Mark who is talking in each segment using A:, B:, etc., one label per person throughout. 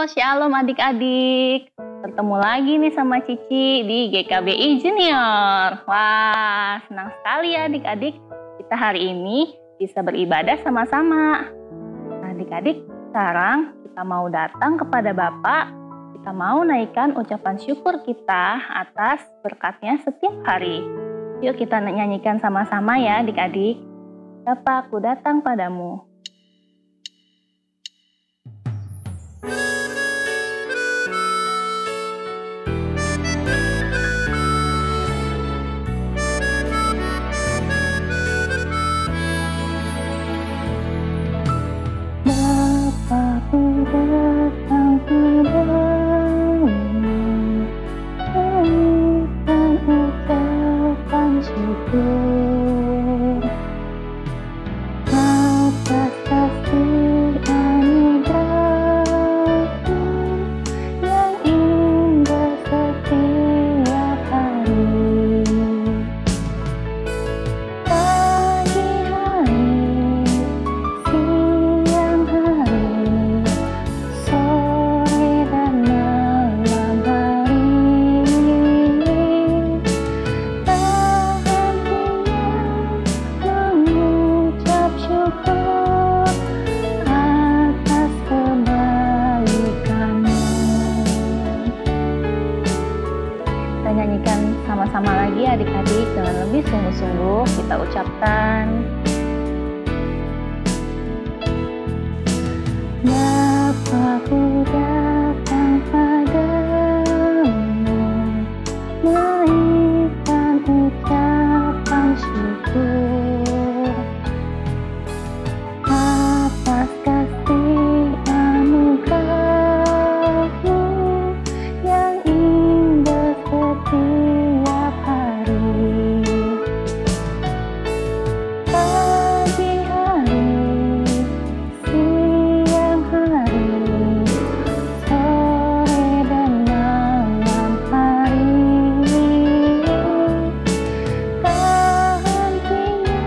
A: Shalom adik-adik. Bertemu lagi nih sama Cici di GKBI Junior. Wah, senang sekali ya adik-adik. Kita hari ini bisa beribadah sama-sama. Adik-adik, sekarang kita mau datang kepada Bapak. Kita mau naikkan ucapan syukur kita atas berkatnya setiap hari. Yuk kita nyanyikan sama-sama ya adik-adik. Bapa, aku datang padamu.
B: Aku datang padamu, naikkan ucapan syukur atas kasih anugerah-Mu yang indah setiap hari. Pagi hari, siang hari, sore dan malam hari, tak hentinya mengucap syukur atas kebaikan-Mu.
A: Kita nyanyikan sama-sama lagi adik-adik dengan lebih sungguh-sungguh. Kita ucapkan.
B: Bapa, ku datang padamu, naikkan ucapan syukur atas kasih anugerah-Mu yang indah setiap hari. Pagi hari, siang hari, sore dan malam hari, tak hentinya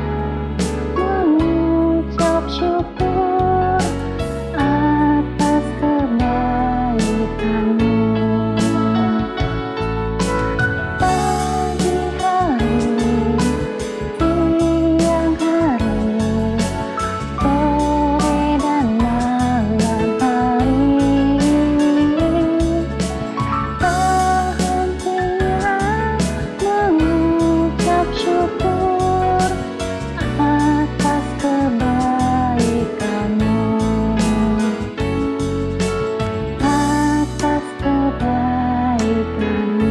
B: mengucap syukur atas kebaikan-Mu. Pagi hari, siang hari, sore dan malam hari, tak hentinya mengucap syukur atas kebaikan-Mu, atas kebaikan-Mu.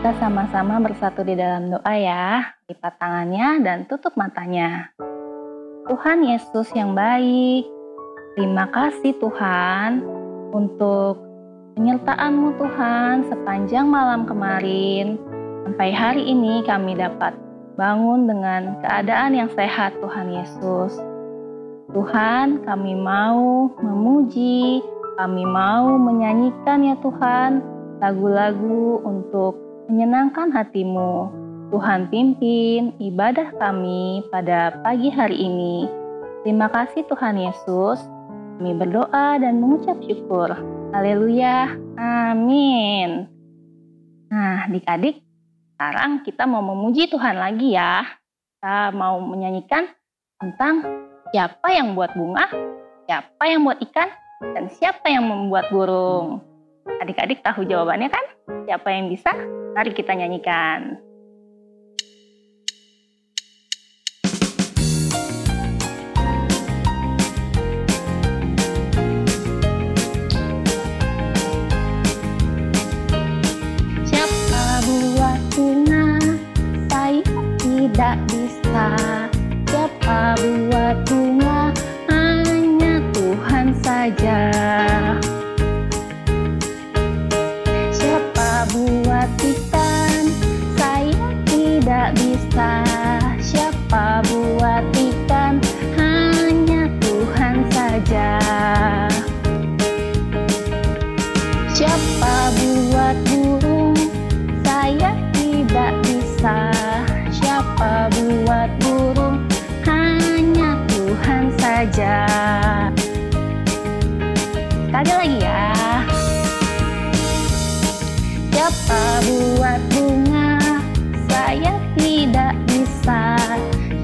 A: Kita sama-sama bersatu di dalam doa ya. Lipat tangannya dan tutup matanya. Tuhan Yesus yang baik, terima kasih Tuhan untuk penyertaan-Mu Tuhan sepanjang malam kemarin. Sampai hari ini kami dapat bangun dengan keadaan yang sehat Tuhan Yesus. Tuhan, kami mau memuji, kami mau menyanyikan ya Tuhan, lagu-lagu untuk menyenangkan hati-Mu. Tuhan pimpin ibadah kami pada pagi hari ini. Terima kasih Tuhan Yesus. Kami berdoa dan mengucap syukur. Haleluya. Amin. Nah, adik-adik, sekarang kita mau memuji Tuhan lagi ya. Kita mau menyanyikan tentang siapa yang buat bunga, siapa yang buat ikan, dan siapa yang membuat burung. Adik-adik tahu jawabannya kan? Siapa yang bisa? Mari kita nyanyikan.
B: Siapa buat bunga, saya tidak bisa. Siapa buat bunga, hanya Tuhan saja. Siapa buat ikan, saya tidak bisa. Siapa buat ikan, hanya Tuhan saja. Siapa buat burung, saya tidak bisa. Siapa buat burung, Siapa buat bunga, saya tidak bisa.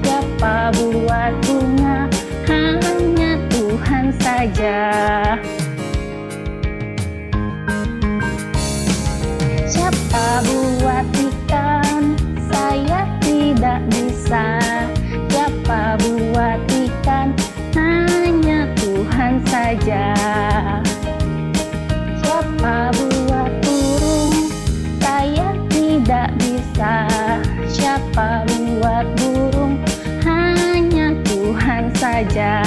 B: Siapa buat bunga, hanya Tuhan saja. Siapa buat ikan, saya tidak bisa. Siapa buat ikan, hanya Tuhan saja. Siapa buat burung, saya tidak bisa. Siapa buat burung, hanya Tuhan saja.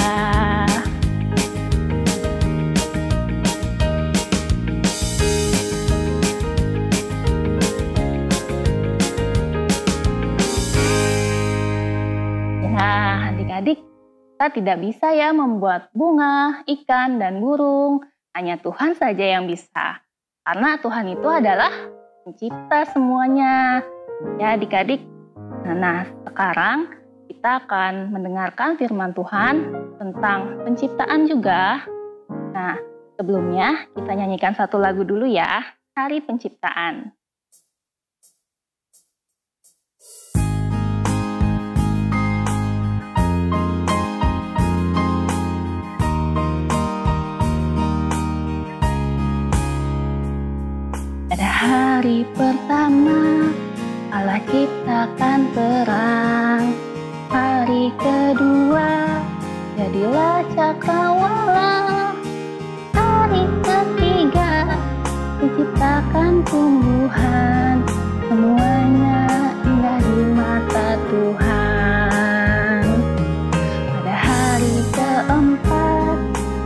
A: Nah, adik-adik, kita tidak bisa ya membuat bunga, ikan, dan burung. Hanya Tuhan saja yang bisa. Karena Tuhan itu adalah pencipta semuanya. Ya adik-adik, nah sekarang kita akan mendengarkan firman Tuhan tentang penciptaan juga. Nah, sebelumnya kita nyanyikan satu lagu dulu ya, Hari Penciptaan.
B: Pada hari pertama, Allah ciptakan terang. Hari kedua, jadilah cakrawala. Hari ketiga, diciptakan tumbuhan. Semuanya indah di mata Tuhan. Pada hari keempat,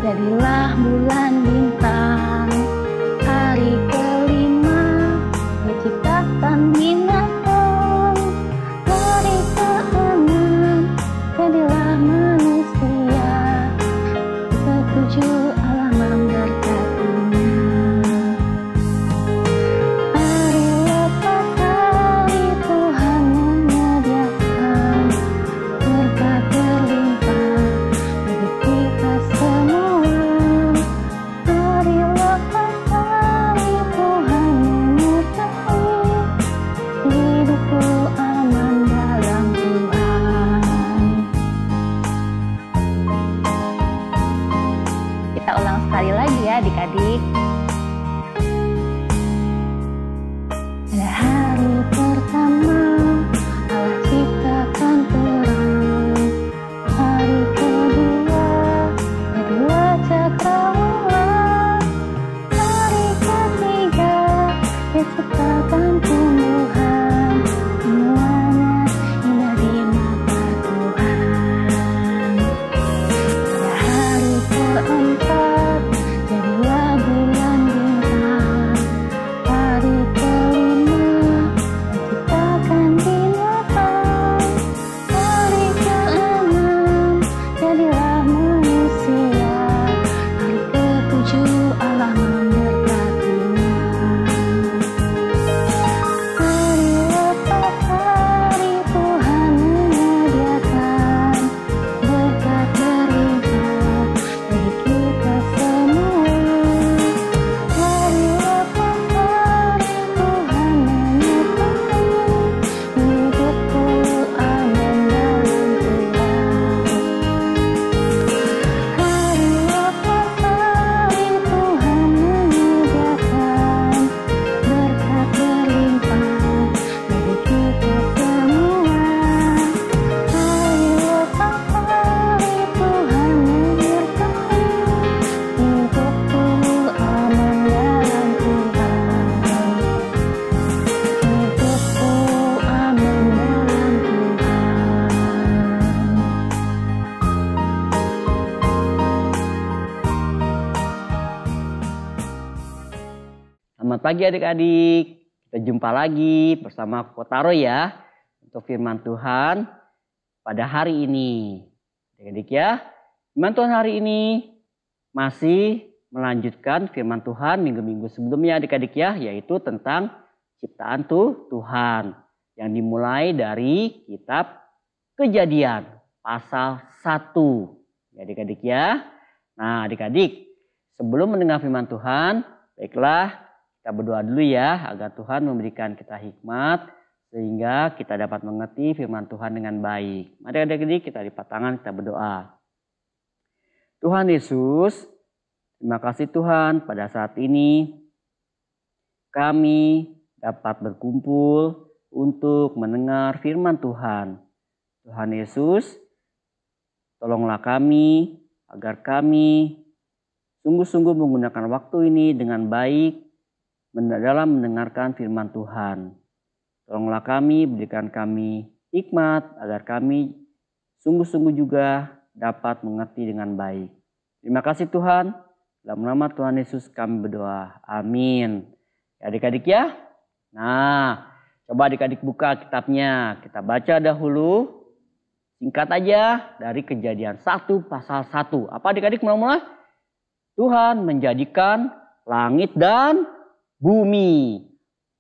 B: jadilah bulan bintang. Hari kelima, diciptakan binatang. Hari keenam, jadilah manusia. Ketujuh, Allah memberkatinya. Hari lepas hari, Tuhan menyediakan berkat berlimpah bagi kita semua. Hari lepas hari, Tuhan menyertai hidupku aman dalam Tuhan.
A: Kita ulang sekali lagi ya adik-adik.
B: Pada hari pertama, Allah ciptakan terang. Hari kedua, jadilah cakrawala. Hari ketiga, diciptakan tumbuhan. Semuanya indah di mata Tuhan. Pada hari keempat, jadilah bulan bintang. Hari kelima, diciptakan binatang. Hari keenam, jadilah manusia. Hari ketujuh, Allah memberkatinya. Hari lepas hari, Tuhan menyediakan berkat berlimpah bagi kita semua. Hari lepas hari, Tuhan menyertai hidupku aman dalam Tuhan. Hari lepas hari, Tuhan menyediakan berkat berlimpah bagi kita semua. Hari lepas hari, Tuhan menyertai hidupku aman dalam Tuhan. Hidupku aman dalam Tuhan.
C: Selamat pagi adik-adik. Kita jumpa lagi bersama Kotaro ya untuk firman Tuhan pada hari ini. Adik-adik ya, firman Tuhan hari ini masih melanjutkan firman Tuhan minggu-minggu sebelumnya adik-adik ya, yaitu tentang ciptaan Tuhan yang dimulai dari kitab Kejadian pasal 1. Ya adik-adik ya. Nah adik-adik, sebelum mendengar firman Tuhan, baiklah kita berdoa dulu ya agar Tuhan memberikan kita hikmat sehingga kita dapat mengerti firman Tuhan dengan baik. Mari adik-adik kita lipat tangan, kita berdoa. Tuhan Yesus, terima kasih Tuhan pada saat ini kami dapat berkumpul untuk mendengar firman Tuhan. Tuhan Yesus, tolonglah kami agar kami sungguh-sungguh menggunakan waktu ini dengan baik dalam mendengarkan firman Tuhan. Tolonglah kami, berikan kami hikmat agar kami sungguh-sungguh juga dapat mengerti dengan baik. Terima kasih Tuhan. Dalam nama Tuhan Yesus kami berdoa. Amin. Ya, adik-adik ya. Nah, coba adik-adik buka kitabnya. Kita baca dahulu. Singkat aja dari Kejadian 1 pasal 1. Apa adik-adik mula-mula? Tuhan menjadikan langit dan bumi.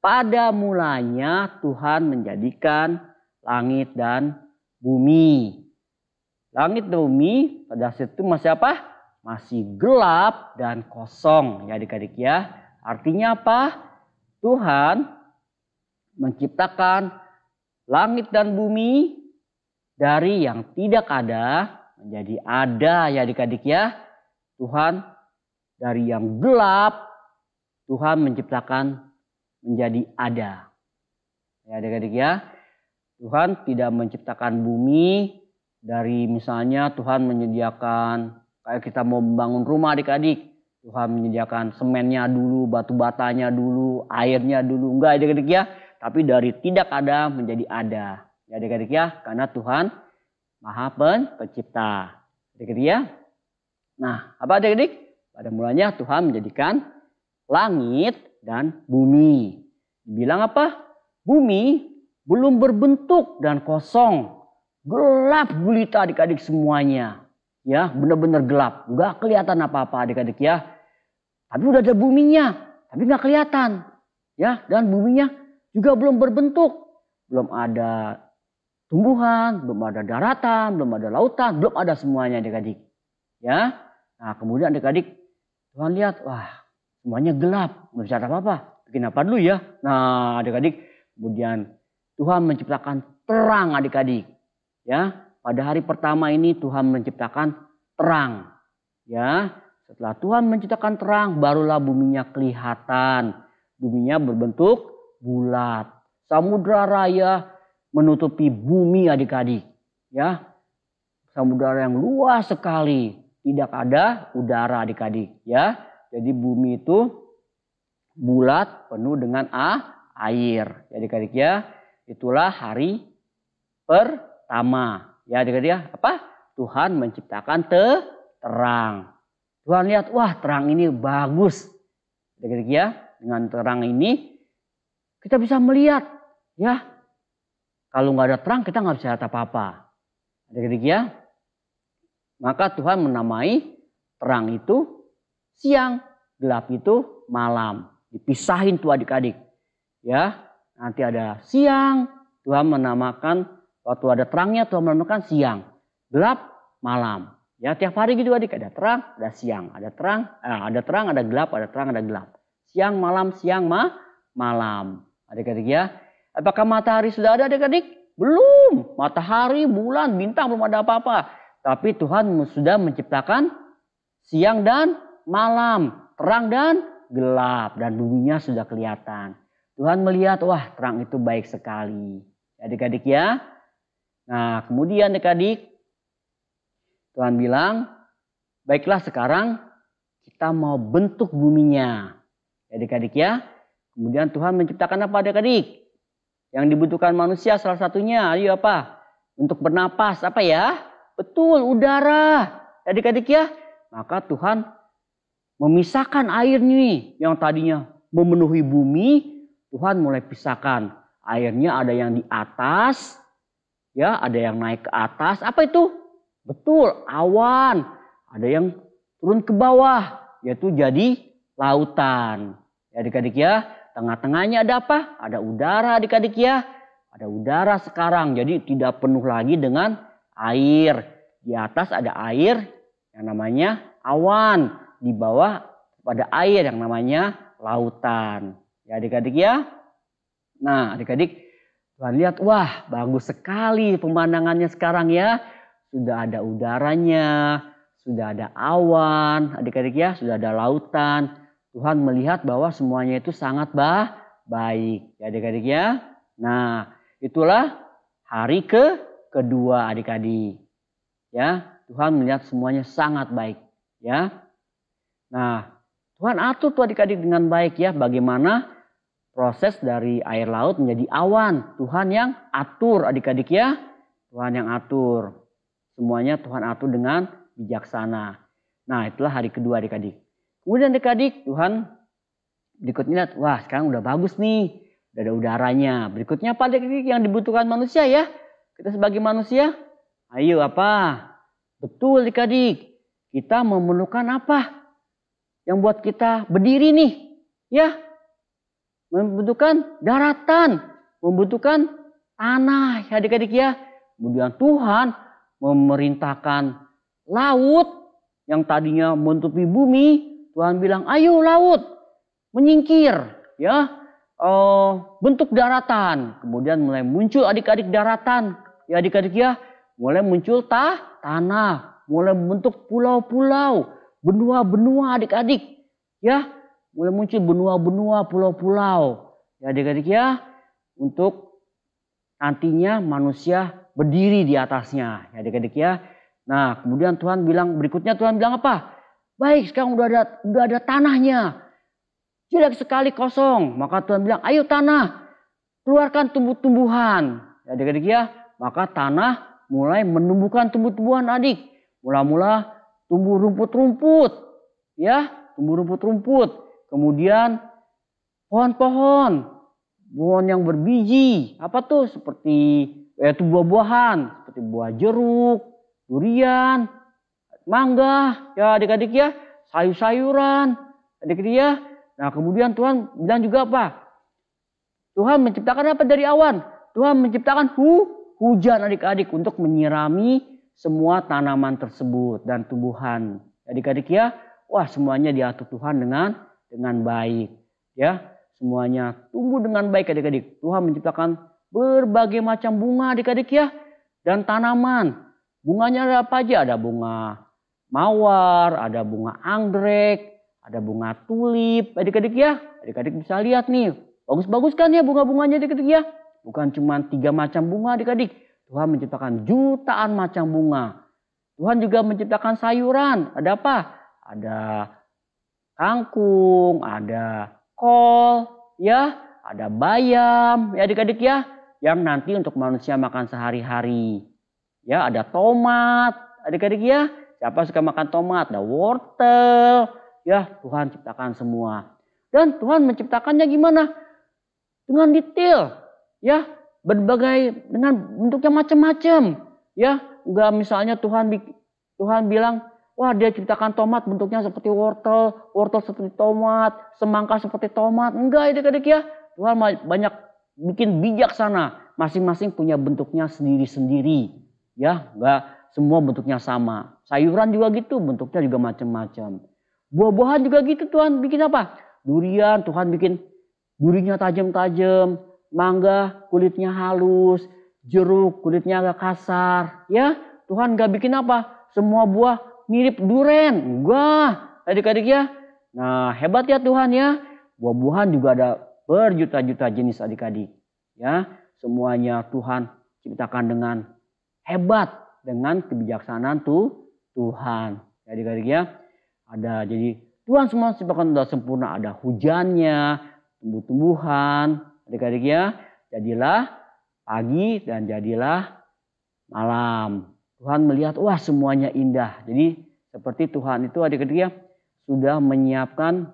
C: Pada mulanya Tuhan menjadikan langit dan bumi. Langit dan bumi pada saat itu masih apa? Masih gelap dan kosong ya adik-adik ya. Artinya apa? Tuhan menciptakan langit dan bumi dari yang tidak ada menjadi ada ya adik-adik ya. Tuhan dari yang gelap, Tuhan menciptakan menjadi ada. Ya adik-adik ya. Tuhan tidak menciptakan bumi dari misalnya Tuhan menyediakan kayak kita mau membangun rumah adik-adik. Tuhan menyediakan semennya dulu, batu batanya dulu, airnya dulu. Enggak adik-adik ya. Tapi dari tidak ada menjadi ada. Ya adik-adik ya. Karena Tuhan Maha Pencipta. Adik-adik ya. Nah apa adik-adik? Pada mulanya Tuhan menjadikan langit dan bumi. Dibilang apa? Bumi belum berbentuk dan kosong. Gelap gulita adik-adik semuanya. Ya benar-benar gelap. Gak kelihatan apa-apa adik-adik ya. Tapi udah ada buminya. Tapi gak kelihatan. Ya, dan buminya juga belum berbentuk. Belum ada tumbuhan, belum ada daratan, belum ada lautan. Belum ada semuanya adik-adik. Ya. Nah kemudian adik-adik Tuhan lihat, wah semuanya gelap, nggak bisa apa-apa. Bikin apa dulu ya? Nah adik-adik, kemudian Tuhan menciptakan terang adik-adik. Ya, pada hari pertama ini Tuhan menciptakan terang. Ya, setelah Tuhan menciptakan terang, barulah buminya kelihatan. Buminya berbentuk bulat. Samudra raya menutupi bumi adik-adik. Ya, samudra yang luas sekali. Tidak ada udara adik-adik ya. Jadi bumi itu bulat penuh dengan air. Ya adik-adik ya. Itulah hari pertama. Ya adik-adik ya. Apa? Tuhan menciptakan terang. Tuhan lihat wah terang ini bagus. Adik-adik ya. Dengan terang ini kita bisa melihat ya. Kalau nggak ada terang kita nggak bisa lihat apa-apa. Adik-adik ya. Maka Tuhan menamai terang itu siang, gelap itu malam. Dipisahin tuh adik-adik. Ya, nanti ada siang, Tuhan menamakan waktu ada terangnya Tuhan menamakan siang, gelap, malam. Ya, tiap hari gitu adik, ada terang, ada siang, ada terang, ada gelap, ada terang, ada gelap. Siang, malam. Adik-adik ya. Apakah matahari sudah ada adik-adik? Belum. Matahari, bulan, bintang belum ada apa-apa. Tapi Tuhan sudah menciptakan siang dan malam, terang dan gelap, dan buminya sudah kelihatan. Tuhan melihat, wah terang itu baik sekali. Adik-adik ya. Nah kemudian adik-adik, Tuhan bilang, baiklah sekarang kita mau bentuk buminya. Adik-adik ya. Kemudian Tuhan menciptakan apa adik-adik? Yang dibutuhkan manusia salah satunya, ayo apa? Untuk bernapas, apa ya? Betul, udara. Adik-adik ya. Maka Tuhan memisahkan air nih. Yang tadinya memenuhi bumi. Tuhan mulai pisahkan. Airnya ada yang di atas. Ya, ada yang naik ke atas. Apa itu? Betul, awan. Ada yang turun ke bawah. Yaitu jadi lautan. Ya adik-adik ya. Tengah-tengahnya ada apa? Ada udara adik-adik ya. Ada udara sekarang. Jadi tidak penuh lagi dengan air. Di atas ada air yang namanya awan. Di bawah ada air yang namanya lautan. Ya adik-adik ya. Nah adik-adik Tuhan lihat, wah bagus sekali pemandangannya sekarang ya. Sudah ada udaranya, sudah ada awan adik-adik ya, sudah ada lautan. Tuhan melihat bahwa semuanya itu sangat baik ya adik-adik ya. Nah itulah hari kedua adik-adik. Ya, Tuhan melihat semuanya sangat baik ya. Nah, Tuhan atur tuh adik-adik dengan baik ya. Bagaimana proses dari air laut menjadi awan. Tuhan yang atur adik-adik ya. Tuhan yang atur. Semuanya Tuhan atur dengan bijaksana. Nah, itulah hari kedua adik-adik. Kemudian adik-adik Tuhan berikutnya lihat, wah sekarang udah bagus nih. Udah ada udaranya. Berikutnya apa adik-adik yang dibutuhkan manusia ya? Kita sebagai manusia, ayo apa? Betul adik-adik. Kita memerlukan apa? Yang buat kita berdiri nih. Ya. Membutuhkan daratan. Membutuhkan tanah ya adik-adik ya. Kemudian Tuhan memerintahkan laut yang tadinya menutupi bumi. Tuhan bilang ayo laut menyingkir ya. Bentuk daratan. Kemudian mulai muncul adik-adik daratan. Ya adik-adik ya. Mulai muncul tanah. Mulai membentuk pulau-pulau. Benua-benua adik-adik. Ya. Mulai muncul benua-benua pulau-pulau. Ya adik-adik ya. Untuk nantinya manusia berdiri di atasnya. Ya adik-adik ya. Nah kemudian Tuhan bilang, berikutnya Tuhan bilang apa? Baik sekarang udah ada tanahnya. Jelek sekali kosong. Maka Tuhan bilang ayo tanah. Keluarkan tumbuh-tumbuhan. Ya adik-adik ya. Maka tanah mulai menumbuhkan tumbuh-tumbuhan adik. Mula-mula tumbuh rumput-rumput. Ya, tumbuh rumput-rumput. Kemudian pohon-pohon. Pohon yang berbiji. Apa tuh? Seperti yaitu buah-buahan. Seperti buah jeruk, durian, mangga. Ya adik-adik ya. Sayur-sayuran. Adik-adik ya. Nah kemudian Tuhan bilang juga apa? Tuhan menciptakan apa dari awan? Tuhan menciptakan hujan adik-adik untuk menyirami semua tanaman tersebut dan tumbuhan. Adik-adik ya, wah semuanya diatur Tuhan dengan baik. Ya, semuanya tumbuh dengan baik adik-adik. Tuhan menciptakan berbagai macam bunga adik-adik ya. Dan tanaman. Bunganya ada apa aja? Ada bunga mawar, ada bunga anggrek, ada bunga tulip. Adik-adik ya, adik-adik bisa lihat nih. Bagus-bagus kan ya bunga-bunganya adik-adik ya. Bukan cuma 3 macam bunga adik-adik. Tuhan menciptakan jutaan macam bunga. Tuhan juga menciptakan sayuran. Ada apa? Ada kangkung, ada kol, ya, ada bayam, ya adik-adik ya. Yang nanti untuk manusia makan sehari-hari. Ya, ada tomat, adik-adik ya. Siapa suka makan tomat? Ada wortel. Ya, Tuhan ciptakan semua. Dan Tuhan menciptakannya gimana? Dengan detail. Ya, berbagai dengan bentuknya macam-macam. Ya, enggak misalnya Tuhan bilang, wah dia ciptakan tomat bentuknya seperti wortel, wortel seperti tomat, semangka seperti tomat. Enggak adik-adik ya. Tuhan banyak bikin bijaksana. Masing-masing punya bentuknya sendiri-sendiri. Ya, enggak semua bentuknya sama. Sayuran juga gitu, bentuknya juga macam-macam. Buah-buahan juga gitu Tuhan bikin apa? Durian, Tuhan bikin durinya tajam-tajam. Mangga kulitnya halus. Jeruk kulitnya agak kasar. Ya, Tuhan gak bikin apa? Semua buah mirip duren. Enggak, adik-adik ya. Nah, hebat ya Tuhan ya. Buah-buahan juga ada berjuta-juta jenis adik-adik. Ya, semuanya Tuhan ciptakan dengan hebat. Dengan kebijaksanaan Tuhan. Adik-adik ya. Ada jadi Tuhan semua ciptakan sudah sempurna. Ada hujannya, tumbuh-tumbuhan. Adik-adik ya. Jadilah pagi dan jadilah malam. Tuhan melihat wah semuanya indah. Jadi seperti Tuhan itu adik-adik ya. Sudah menyiapkan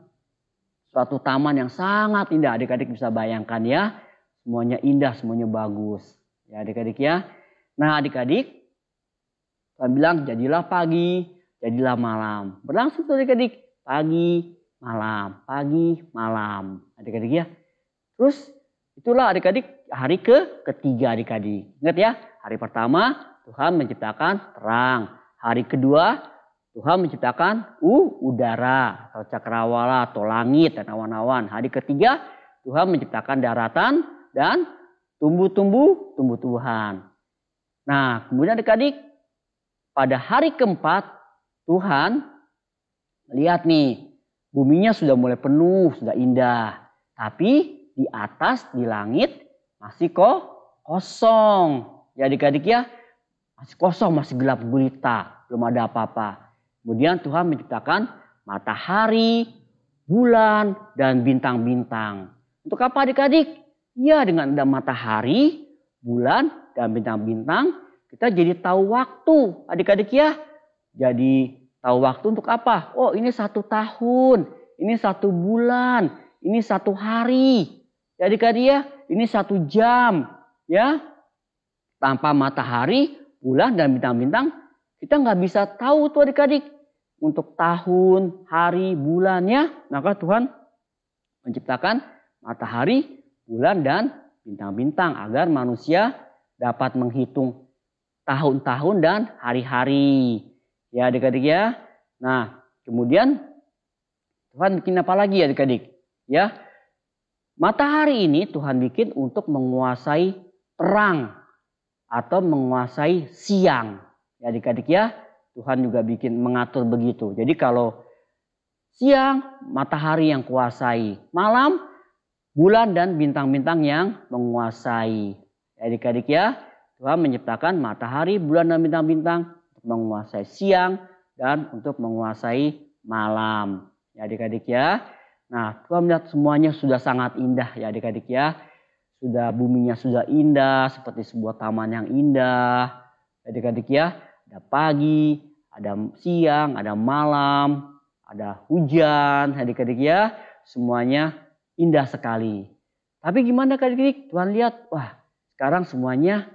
C: suatu taman yang sangat indah. Adik-adik bisa bayangkan ya. Semuanya indah, semuanya bagus. Ya adik-adik ya. Nah adik-adik. Tuhan bilang jadilah pagi, jadilah malam. Berlangsung tuh adik-adik. Pagi, malam. Pagi, malam. Adik-adik ya. Terus itulah adik-adik hari ketiga adik-adik. Ingat ya. Hari pertama Tuhan menciptakan terang. Hari kedua Tuhan menciptakan udara atau cakrawala atau langit dan awan-awan. Hari ketiga Tuhan menciptakan daratan dan tumbuh-tumbuhan. Nah, kemudian adik-adik, pada hari keempat Tuhan lihat nih, buminya sudah mulai penuh, sudah indah. Tapi di atas, di langit masih kosong. Ya adik-adik ya, masih kosong, masih gelap gulita, belum ada apa-apa. Kemudian Tuhan menciptakan matahari, bulan, dan bintang-bintang. Untuk apa adik-adik? Ya, dengan ada matahari, bulan, dan bintang-bintang, kita jadi tahu waktu adik-adik ya. Jadi tahu waktu untuk apa? Oh, ini 1 tahun, ini 1 bulan, ini 1 hari. Ya adik-adik ya, ini 1 jam. Ya, tanpa matahari, bulan, dan bintang-bintang, kita nggak bisa tahu tuh adik-adik. Untuk tahun, hari, bulannya, maka Tuhan menciptakan matahari, bulan, dan bintang-bintang agar manusia dapat menghitung tahun-tahun dan hari-hari. Ya adik-adik ya. Nah, kemudian Tuhan bikin apa lagi adik-adik? Ya, matahari ini Tuhan bikin untuk menguasai terang atau menguasai siang. Ya adik-adik ya, Tuhan juga bikin mengatur begitu. Jadi kalau siang matahari yang kuasai, malam bulan dan bintang-bintang yang menguasai. Ya adik-adik ya, Tuhan menciptakan matahari, bulan, dan bintang-bintang untuk menguasai siang dan untuk menguasai malam. Ya adik-adik ya. Nah, Tuhan melihat semuanya sudah sangat indah ya adik-adik ya. Sudah buminya sudah indah seperti sebuah taman yang indah. Adik-adik ya, ada pagi, ada siang, ada malam, ada hujan adik-adik ya. Semuanya indah sekali. Tapi gimana adik-adik? Tuhan lihat, wah sekarang semuanya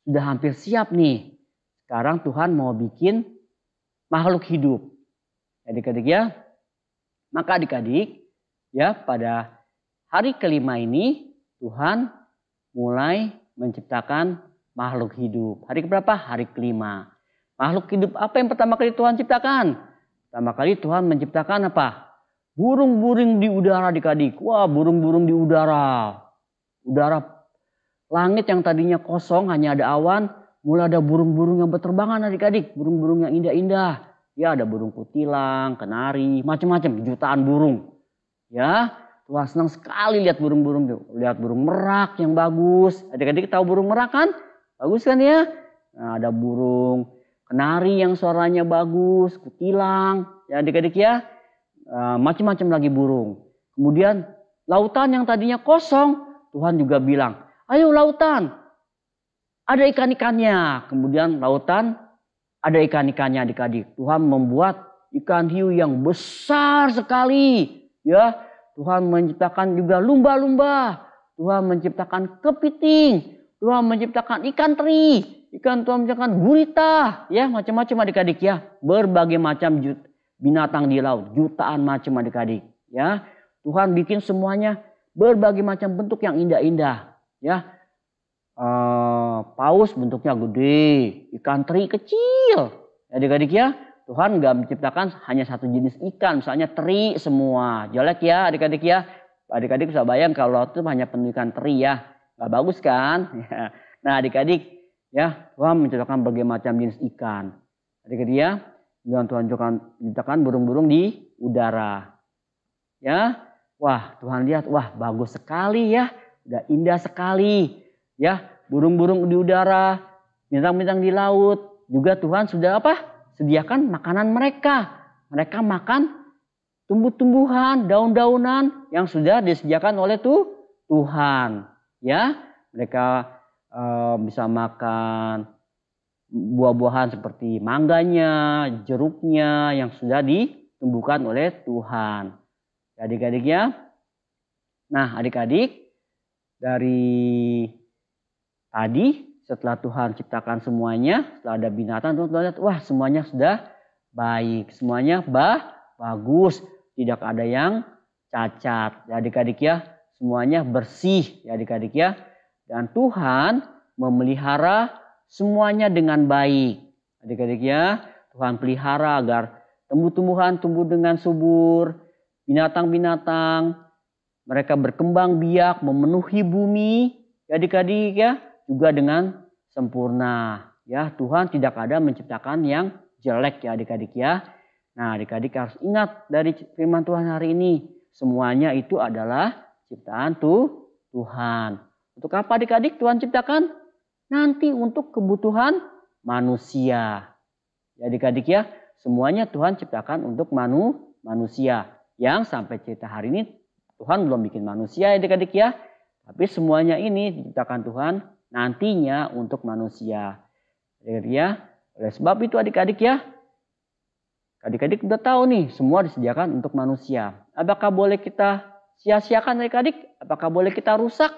C: sudah hampir siap nih. Sekarang Tuhan mau bikin makhluk hidup. Adik-adik ya. Maka adik-adik ya, pada hari kelima ini Tuhan mulai menciptakan makhluk hidup. Hari keberapa? Hari kelima. Makhluk hidup apa yang pertama kali Tuhan ciptakan? Pertama kali Tuhan menciptakan apa? Burung-burung di udara adik-adik. Wah, burung-burung di udara. Udara langit yang tadinya kosong hanya ada awan, mulai ada burung-burung yang berterbangan adik-adik. Burung-burung yang indah-indah. Ya, ada burung kutilang, kenari, macam-macam, jutaan burung. Ya, Tuhan senang sekali lihat burung-burung tuh. Lihat burung merak yang bagus. Adik-adik tahu burung merak kan? Bagus kan ya? Nah, ada burung kenari yang suaranya bagus, kutilang. Ya adik-adik ya, macam-macam lagi burung. Kemudian lautan yang tadinya kosong, Tuhan juga bilang, ayo lautan, ada ikan-ikannya. Kemudian lautan ada ikan-ikannya adik-adik. Tuhan membuat ikan hiu yang besar sekali. Ya, Tuhan menciptakan juga lumba-lumba. Tuhan menciptakan kepiting. Tuhan menciptakan ikan teri. Tuhan menciptakan gurita. Ya, macam-macam adik-adik ya. Berbagai macam binatang di laut. Jutaan macam adik-adik. Ya, Tuhan bikin semuanya berbagai macam bentuk yang indah-indah. Ya, paus bentuknya gede, ikan teri kecil. Adik-adik ya, Tuhan gak menciptakan hanya satu jenis ikan, misalnya teri semua. Jelek ya adik-adik ya. Adik-adik bisa bayang kalau laut itu hanya penuh ikan teri ya. Gak bagus kan? Nah adik-adik ya, Tuhan menciptakan berbagai macam jenis ikan. Adik-adik ya, Tuhan menciptakan burung-burung di udara. Ya, wah Tuhan lihat, wah bagus sekali ya. Udah indah sekali. Ya, burung-burung di udara, bintang-bintang di laut. Juga Tuhan sudah apa? Sediakan makanan mereka. Mereka makan tumbuh-tumbuhan, daun-daunan yang sudah disediakan oleh Tuhan. Ya, mereka bisa makan buah-buahan seperti mangganya, jeruknya yang sudah ditumbuhkan oleh Tuhan. Adik-adik ya. Nah, adik-adik dari tadi setelah Tuhan ciptakan semuanya, setelah ada binatang, Tuhan lihat, wah semuanya sudah baik, semuanya bagus, tidak ada yang cacat. Ya adik-adik ya, semuanya bersih ya adik-adik ya. Dan Tuhan memelihara semuanya dengan baik. Adik-adik ya, Tuhan pelihara agar tumbuh-tumbuhan tumbuh dengan subur, binatang-binatang mereka berkembang biak memenuhi bumi, ya adik-adik ya, juga dengan sempurna. Ya, Tuhan tidak ada menciptakan yang jelek ya adik-adik ya. Nah, adik-adik harus ingat dari firman Tuhan hari ini, semuanya itu adalah ciptaan Tuhan. Untuk apa adik-adik Tuhan ciptakan? Nanti untuk kebutuhan manusia. Ya adik-adik ya, semuanya Tuhan ciptakan untuk manusia. Yang sampai cerita hari ini Tuhan belum bikin manusia ya adik-adik ya. Tapi semuanya ini diciptakan Tuhan nantinya untuk manusia. Adik-adik ya. Oleh sebab itu adik-adik ya. Adik-adik udah tahu nih semua disediakan untuk manusia. Apakah boleh kita sia-siakan adik-adik? Apakah boleh kita rusak?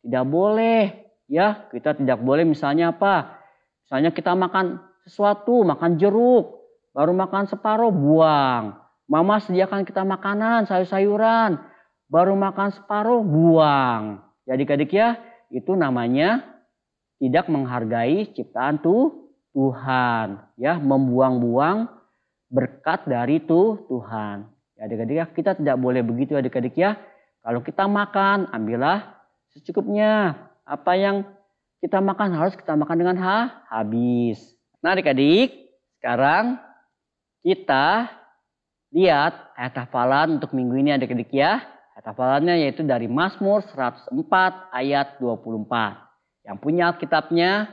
C: Tidak boleh. Ya, kita tidak boleh misalnya apa? Misalnya kita makan sesuatu, makan jeruk. Baru makan separuh, buang. Mama sediakan kita makanan, sayur-sayuran. Baru makan separuh, buang. Ya adik-adik ya, itu namanya tidak menghargai ciptaan Tuhan. Ya, membuang-buang berkat dari Tuhan. Ya adik-adik ya, kita tidak boleh begitu adik-adik ya. Kalau kita makan, ambillah secukupnya. Apa yang kita makan harus kita makan dengan habis. Nah adik-adik, sekarang kita lihat ayat hafalan untuk minggu ini adik-adik ya. Ayat hafalannya yaitu dari Mazmur 104 ayat 24. Yang punya Alkitabnya,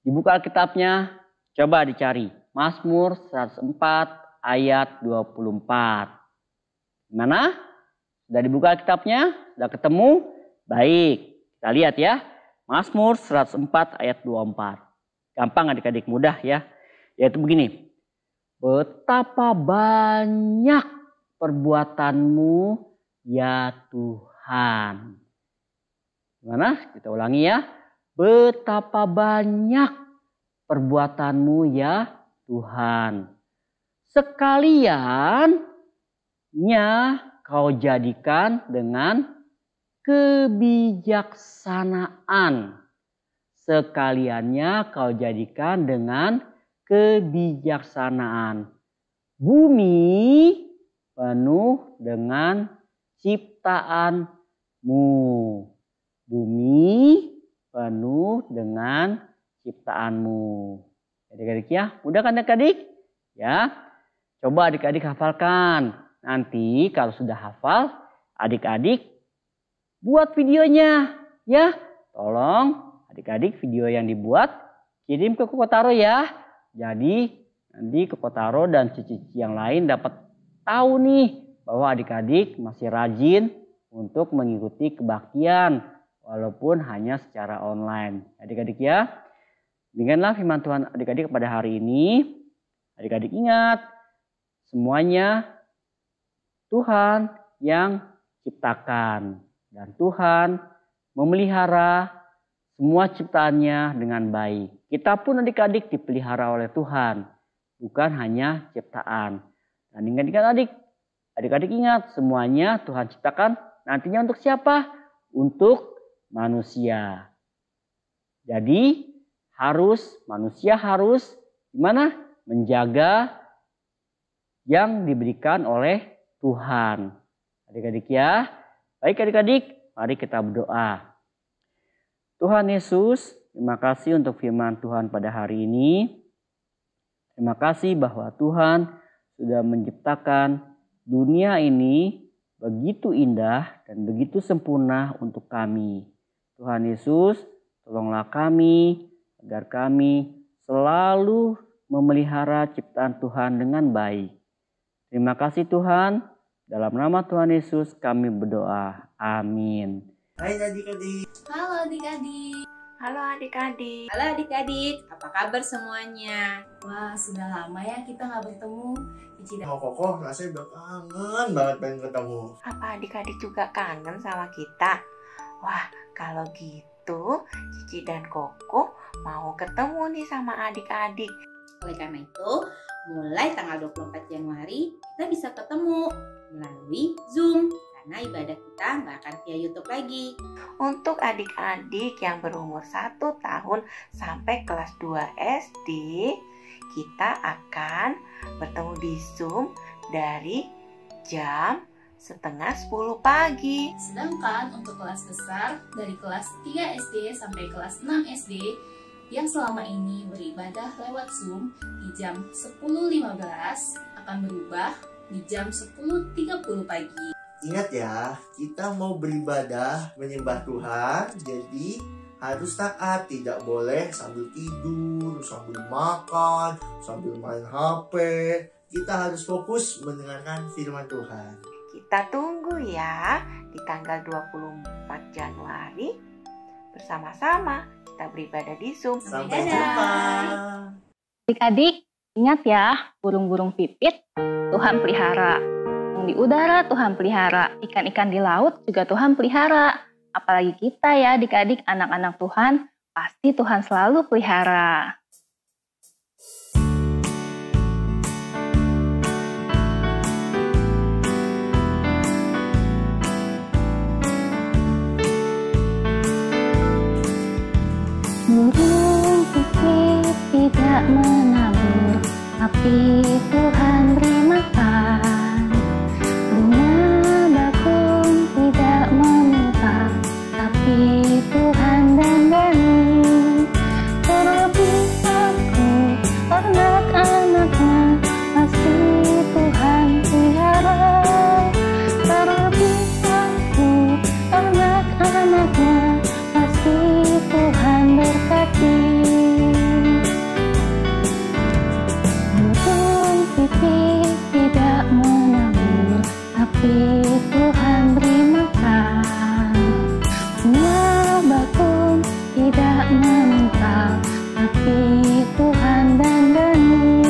C: dibuka Alkitabnya, coba dicari. Mazmur 104 ayat 24. Gimana? Sudah dibuka Alkitabnya? Sudah ketemu? Baik, kita lihat ya. Mazmur 104 ayat 24. Gampang adik-adik, mudah ya. Yaitu begini. Betapa banyak perbuatanmu ya Tuhan. Gimana? Kita ulangi ya. Betapa banyak perbuatanmu ya Tuhan. Sekaliannya kau jadikan dengan kebijaksanaan. Sekaliannya kau jadikan dengan kebijaksanaan. Bumi penuh dengan ciptaanmu. Bumi penuh dengan ciptaanmu. Adik-adik ya, mudah kan adik-adik? Ya, coba adik-adik hafalkan. Nanti kalau sudah hafal, adik-adik buat videonya. Ya, tolong adik-adik video yang dibuat kirim ke Kokotaro ya. Jadi nanti Kokotaro dan cici-cici yang lain dapat tahu nih bahwa adik-adik masih rajin untuk mengikuti kebaktian walaupun hanya secara online. Adik-adik ya, demikianlah firman Tuhan adik-adik pada hari ini. Adik-adik ingat, semuanya Tuhan yang ciptakan. Dan Tuhan memelihara semua ciptaannya dengan baik. Kita pun adik-adik dipelihara oleh Tuhan. Bukan hanya ciptaan. Dan ingat-ingat adik-adik ingat semuanya Tuhan ciptakan nantinya untuk siapa? Untuk manusia. Jadi manusia harus gimana? Menjaga yang diberikan oleh Tuhan. Adik-adik ya. Baik adik-adik, mari kita berdoa. Tuhan Yesus, terima kasih untuk firman Tuhan pada hari ini. Terima kasih bahwa Tuhan sudah menciptakan dunia ini begitu indah dan begitu sempurna untuk kami. Tuhan Yesus, tolonglah kami agar kami selalu memelihara ciptaan Tuhan dengan baik. Terima kasih Tuhan. Dalam nama Tuhan Yesus kami berdoa. Amin.
D: Hai adik-adik.
B: Halo adik-adik.
E: Halo adik-adik.
F: Halo adik-adik, apa kabar semuanya?
B: Wah, sudah lama ya kita nggak bertemu. Cici dan
D: Mau Koko, rasanya udah kangen banget pengen ketemu.
E: Apa adik-adik juga kangen sama kita? Wah, kalau gitu Cici dan Koko mau ketemu nih sama adik-adik.
F: Oleh karena itu, mulai tanggal 24 Januari kita bisa ketemu melalui Zoom. Karena ibadah kita nggak akan via YouTube lagi.
E: Untuk adik-adik yang berumur 1 tahun sampai kelas 2 SD, kita akan bertemu di Zoom dari jam setengah 10 pagi.
B: Sedangkan untuk kelas besar dari kelas 3 SD sampai kelas 6 SD yang selama ini beribadah lewat Zoom di jam 10.15 akan berubah di jam 10.30 pagi.
D: Ingat ya, kita mau beribadah menyembah Tuhan, jadi harus taat, tidak boleh sambil tidur, sambil makan, sambil main HP. Kita harus fokus mendengarkan firman Tuhan.
E: Kita tunggu ya di tanggal 24 Januari bersama-sama kita beribadah di Zoom.
D: Sampai
B: Dadah.
D: jumpa.
A: Adik-adik, ingat ya, burung-burung pipit Tuhan pelihara. Yang di udara Tuhan pelihara, ikan-ikan di laut juga Tuhan pelihara. Apalagi kita ya adik-adik, anak-anak Tuhan, pasti Tuhan selalu pelihara. Burung pipit tidak menabur, tapi Tuhan beri makan. Bunga bakung tidak meminta, tapi Tuhan dandani. Terlebih aku, anak-anaknya, pasti Tuhan pelihara. Terlebih aku, anak-anaknya, pasti Tuhan berkati. Burung pipit tidak menabur, tapi Tuhan beri makan. Bunga bakung tidak meminta, tapi Tuhan dandani.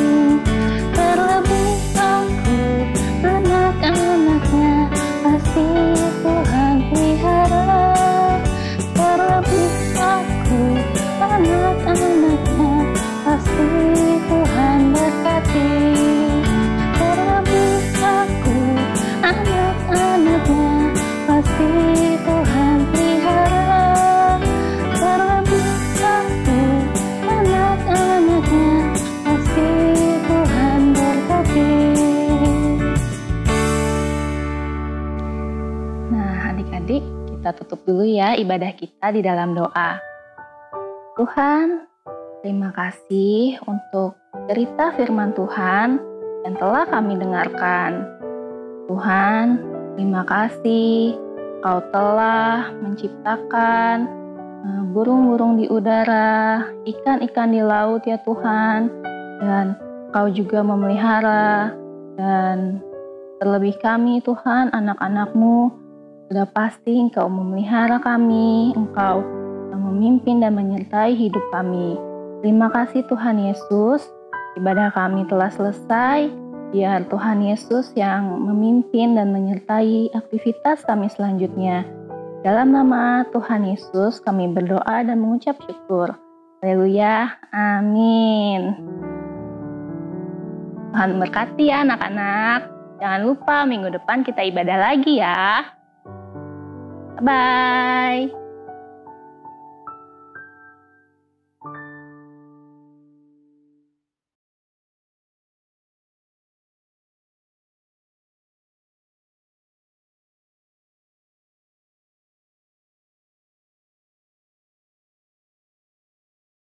A: Terlebih aku, anak-anaknya, pasti Tuhan pelihara. Terlebih aku, anak-anaknya, pasti Tuhan berkati. Terlebih aku, anak-anaknya, pasti Tuhan pelihara. Terlebih aku, anak-anaknya, pasti Tuhan berkati. Nah, adik-adik, kita tutup dulu ya ibadah kita di dalam doa. Tuhan, terima kasih untuk cerita firman Tuhan yang telah kami dengarkan. Tuhan, terima kasih Kau telah menciptakan burung-burung di udara, ikan-ikan di laut ya Tuhan, dan Kau juga memelihara, dan terlebih kami Tuhan, anak-anak-Mu, sudah pasti Engkau memelihara kami, Engkau memimpin dan menyertai hidup kami. Terima kasih Tuhan Yesus, ibadah kami telah selesai. Biar Tuhan Yesus yang memimpin dan menyertai aktivitas kami selanjutnya. Dalam nama Tuhan Yesus kami berdoa dan mengucap syukur. Haleluya, amin. Tuhan berkati ya anak-anak. Jangan lupa minggu depan kita ibadah lagi ya. Bye.